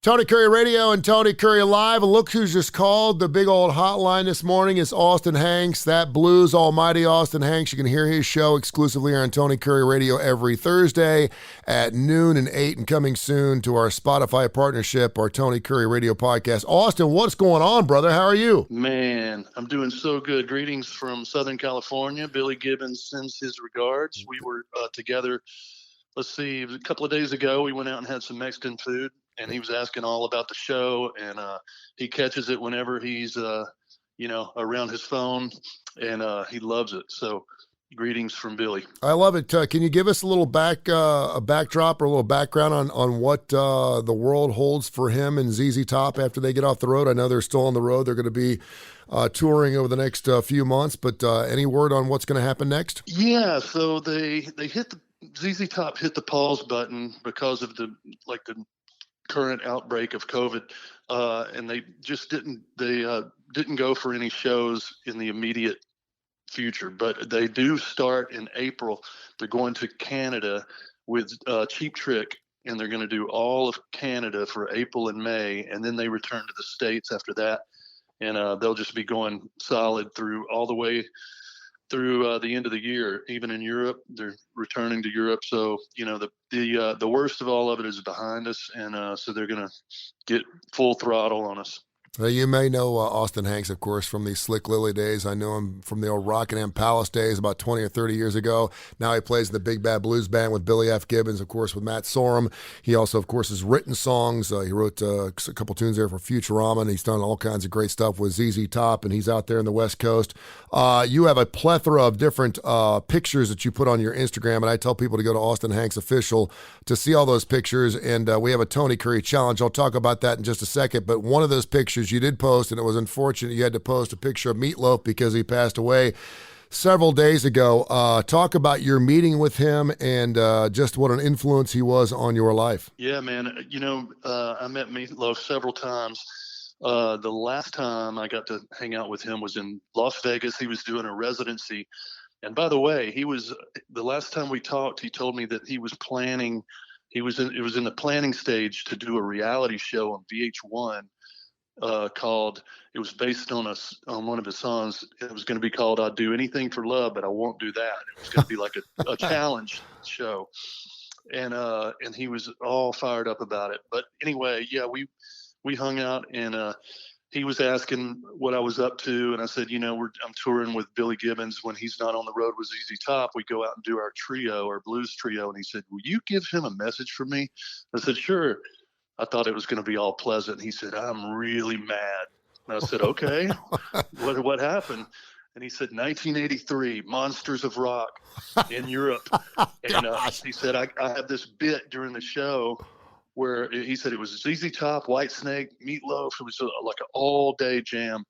Tony Kurre Radio and Tony Kurre Live. And look who's just called. The big old hotline this morning is Austin Hanks, that blues almighty Austin Hanks. You can hear his show exclusively on Tony Kurre Radio every Thursday at noon and 8, and coming soon to our Spotify partnership, our Tony Kurre Radio podcast. Austin, what's going on, brother? How are you? Man, I'm doing so good. Greetings from Southern California. Billy Gibbons sends his regards. We were together, let's see, it was a couple of days ago. We went out and had some Mexican food. And he was asking all about the show, and he catches it whenever he's, around his phone, and he loves it. So, greetings from Billy. I love it. Can you give us a little a backdrop or a little background on what the world holds for him and ZZ Top after they get off the road? I know they're still on the road. They're going to be touring over the next few months, but any word on what's going to happen next? Yeah, so they hit ZZ Top hit the pause button because of the current outbreak of COVID, and they just didn't go for any shows in the immediate future. But they do start in April. They're going to Canada with Cheap Trick, and they're going to do all of Canada for April and May, and then they return to the States after that, and they'll just be going solid through all the way through the end of the year. Even in Europe, they're returning to Europe. So, the worst of all of it is behind us. And so they're going to get full throttle on us. You may know Austin Hanks, of course, from the Slick Lily days. I know him from the old Rockingham Palace days about 20 or 30 years ago. Now he plays in the Big Bad Blues Band with Billy F. Gibbons, of course, with Matt Sorum. He also, of course, has written songs. He wrote a couple tunes there for Futurama, and he's done all kinds of great stuff with ZZ Top, and he's out there in the West Coast. You have a plethora of different pictures that you put on your Instagram, and I tell people to go to Austin Hanks Official to see all those pictures, and we have a Tony Kurre challenge. I'll talk about that in just a second, but one of those pictures you did post, and it was unfortunate you had to post a picture of Meat Loaf because he passed away several days ago. Talk about your meeting with him and just what an influence he was on your life. Yeah, man. I met Meat Loaf several times. The last time I got to hang out with him was in Las Vegas. He was doing a residency. And by the way, the last time we talked, he told me that he was planning, it was in the planning stage to do a reality show on VH1 called, it was based on one of his songs. It was going to be called "I'll Do Anything for Love, but I Won't Do That." It was going to be like a challenge show. And he was all fired up about it. But anyway, yeah, we hung out, and he was asking what I was up to, and I said, I'm touring with Billy Gibbons. When he's not on the road with ZZ Top, we go out and do our trio, our blues trio. And he said, "Will you give him a message for me?" I said, "Sure." I thought it was going to be all pleasant. He said, "I'm really mad." And I said, "Okay, what happened?" And he said, 1983, Monsters of Rock in Europe. And he said, I have this bit during the show where he said it was ZZ Top, Whitesnake, Meat Loaf. It was like an all-day jam.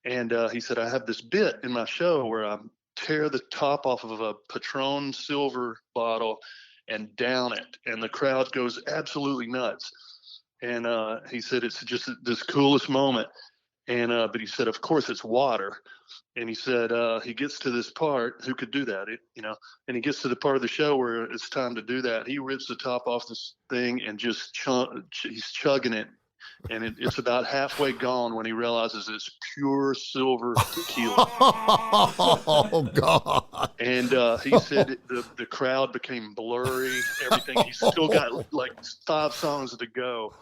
And he said, "I have this bit in my show where I tear the top off of a Patron silver bottle and down it. And the crowd goes absolutely nuts." And he said, "It's just this coolest moment." And but he said, "Of course, it's water." And he said, he gets to this part, who could do that, and he gets to the part of the show where it's time to do that. He rips the top off this thing and just he's chugging it. And it's about halfway gone when he realizes it's pure silver tequila. Oh, God. And he said the crowd became blurry, everything. He's still got like 5 songs to go.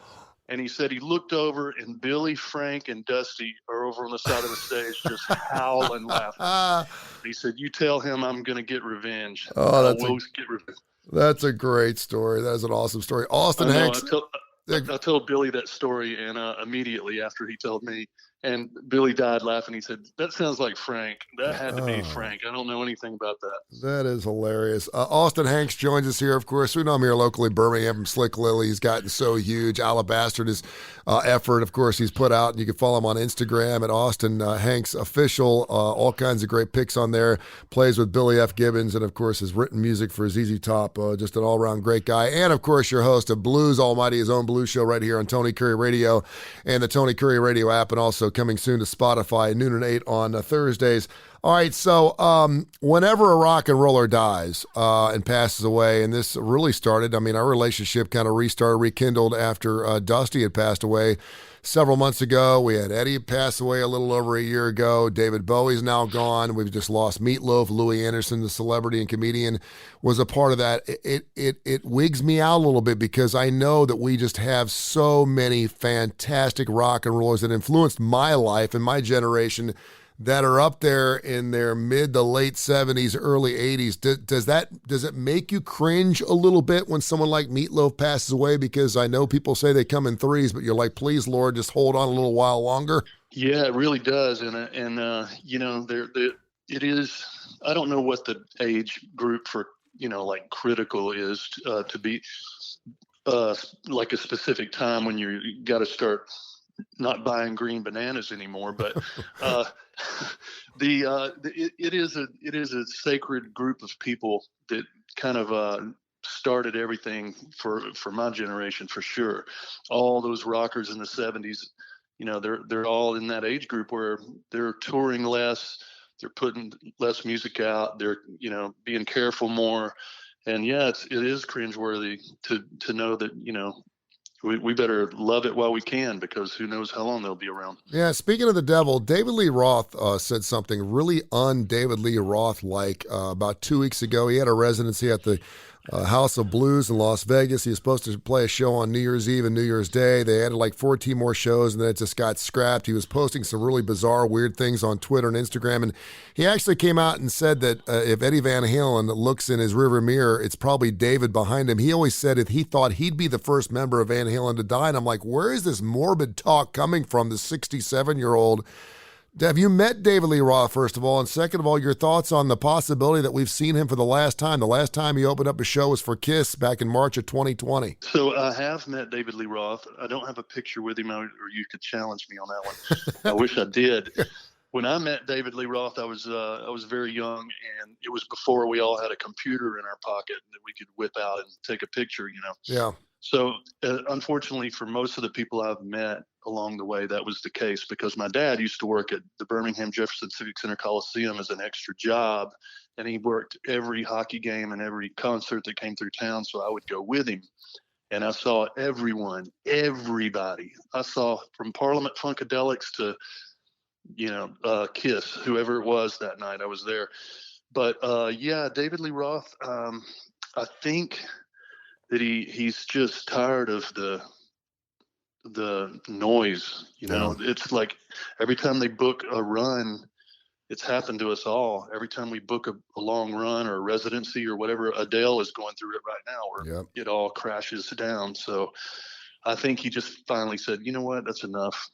And he said he looked over, and Billy, Frank, and Dusty are over on the side of the stage just howling, laughing. He said, "You tell him I'm going to get revenge. Oh, Get revenge." That's a great story. That is an awesome story. Austin Hanks. I told Billy that story, and immediately after he told me, and Billy died laughing. He said, "That sounds like Frank. That had to be Frank. I don't know anything about that." That is hilarious. Austin Hanks joins us here, of course. We know him here locally, Birmingham, from Slick Lily. He's gotten so huge. Alabaster, his effort, of course, he's put out. And you can follow him on Instagram at Austin Hanks Official. All kinds of great pics on there. Plays with Billy F. Gibbons, and, of course, has written music for ZZ Top. Just an all-around great guy. And, of course, your host of Blues Almighty, his own blues show right here on Tony Kurre Radio and the Tony Kurre Radio app, and also coming soon to Spotify, noon and 8 on Thursdays. All right, so whenever a rock and roller dies and passes away, and this really started, I mean, our relationship kind of restarted, rekindled after Dusty had passed away several months ago. We had Eddie pass away a little over a year ago. David Bowie's now gone. We've just lost Meat Loaf. Louis Anderson, the celebrity and comedian, was a part of that. It wigs me out a little bit because I know that we just have so many fantastic rock and rollers that influenced my life and my generation that are up there in their mid to late 70s, early 80s. Does it make you cringe a little bit when someone like Meat Loaf passes away? Because I know people say they come in threes, but you're like, please, Lord, just hold on a little while longer. Yeah, it really does, and you know, it is. I don't know what the age group for like critical is to be like a specific time when you got to start not buying green bananas anymore, but uh, it is a sacred group of people that kind of started everything for my generation for sure. All those rockers in the '70s, they're all in that age group where they're touring less, they're putting less music out, they're being careful more, and yeah, it is cringeworthy to know that we better love it while we can, because who knows how long they'll be around. Yeah, speaking of the devil, David Lee Roth said something really un-David Lee Roth-like about 2 weeks ago. He had a residency at the House of Blues in Las Vegas. He was supposed to play a show on New Year's Eve and New Year's Day. They added like 14 more shows, and then it just got scrapped. He was posting some really bizarre, weird things on Twitter and Instagram, and he actually came out and said that if Eddie Van Halen looks in his rearview mirror, it's probably David behind him. He always said that he thought he'd be the first member of Van Halen to die, and I'm like, where is this morbid talk coming from, the 67-year-old? Have you met David Lee Roth, first of all? And second of all, your thoughts on the possibility that we've seen him for the last time? The last time he opened up a show was for Kiss back in March of 2020. So I have met David Lee Roth. I don't have a picture with him, or you could challenge me on that one. I wish I did. When I met David Lee Roth, I was very young, and it was before we all had a computer in our pocket that we could whip out and take a picture. Yeah. So unfortunately, for most of the people I've met along the way, that was the case, because my dad used to work at the Birmingham Jefferson Civic Center Coliseum as an extra job, and he worked every hockey game and every concert that came through town. So I would go with him, and I saw everybody. I saw from Parliament Funkadelics to Kiss, whoever it was that night. I was there. But yeah, David Lee Roth. I think that he's just tired of the noise. Yeah. It's like every time they book a run, it's happened to us all. Every time we book a long run or a residency or whatever, Adele is going through it right now, where it all crashes down. So I think he just finally said, you know what, that's enough.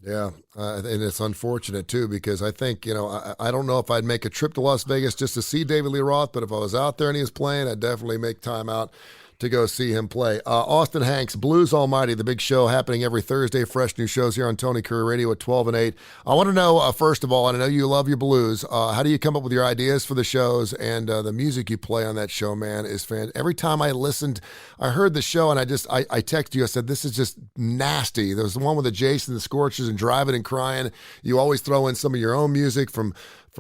Yeah, and it's unfortunate, too, because I think, I don't know if I'd make a trip to Las Vegas just to see David Lee Roth, but if I was out there and he was playing, I'd definitely make time out to go see him play. Austin Hanks, Blues Almighty, the big show happening every Thursday. Fresh new shows here on Tony Kurre Radio at 12 and 8. I want to know, first of all, and I know you love your blues, how do you come up with your ideas for the shows? And the music you play on that show, man, is fantastic. Every time I listened, I heard the show, and I texted you, I said, this is just nasty. There was the one with the Jason, the Scorchers, and Driving and Crying. You always throw in some of your own music from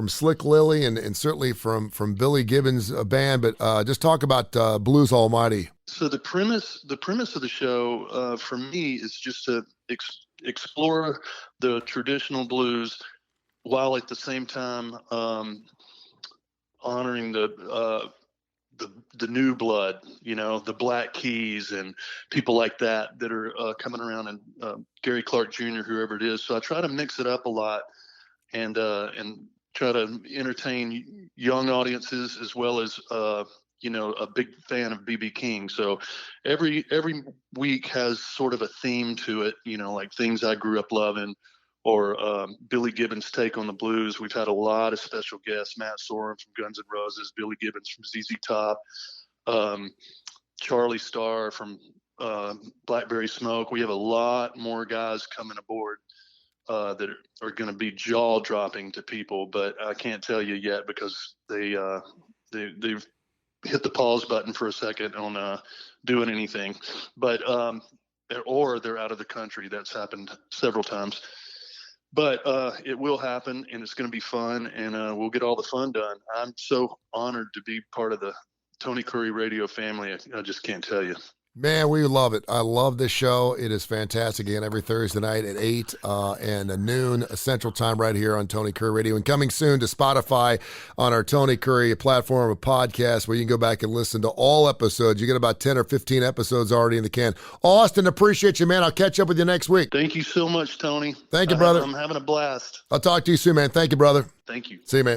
Slick Lily and certainly from Billy Gibbons' band, but just talk about Blues Almighty. So the premise of the show for me is just to explore the traditional blues while at the same time honoring the new blood, the Black Keys and people like that are coming around, and Gary Clark Jr., whoever it is. So I try to mix it up a lot and try to entertain young audiences as well as a big fan of B.B. King. So every week has sort of a theme to it, like things I grew up loving, or Billy Gibbons' take on the blues. We've had a lot of special guests: Matt Sorum from Guns N' Roses, Billy Gibbons from ZZ Top, Charlie Starr from Blackberry Smoke. We have a lot more guys coming aboard that are going to be jaw dropping to people, but I can't tell you yet because they've hit the pause button for a second on doing anything, but or they're out of the country. That's happened several times. But it will happen, and it's going to be fun, and we'll get all the fun done. I'm so honored to be part of the Tony Curry Radio family. I just can't tell you. Man, we love it. I love this show. It is fantastic. Again, every Thursday night at 8 and noon Central Time right here on Tony Curry Radio. And coming soon to Spotify on our Tony Curry platform of podcast where you can go back and listen to all episodes. You get about 10 or 15 episodes already in the can. Austin, appreciate you, man. I'll catch up with you next week. Thank you so much, Tony. Thank you, brother. I'm having a blast. I'll talk to you soon, man. Thank you, brother. Thank you. See you, man.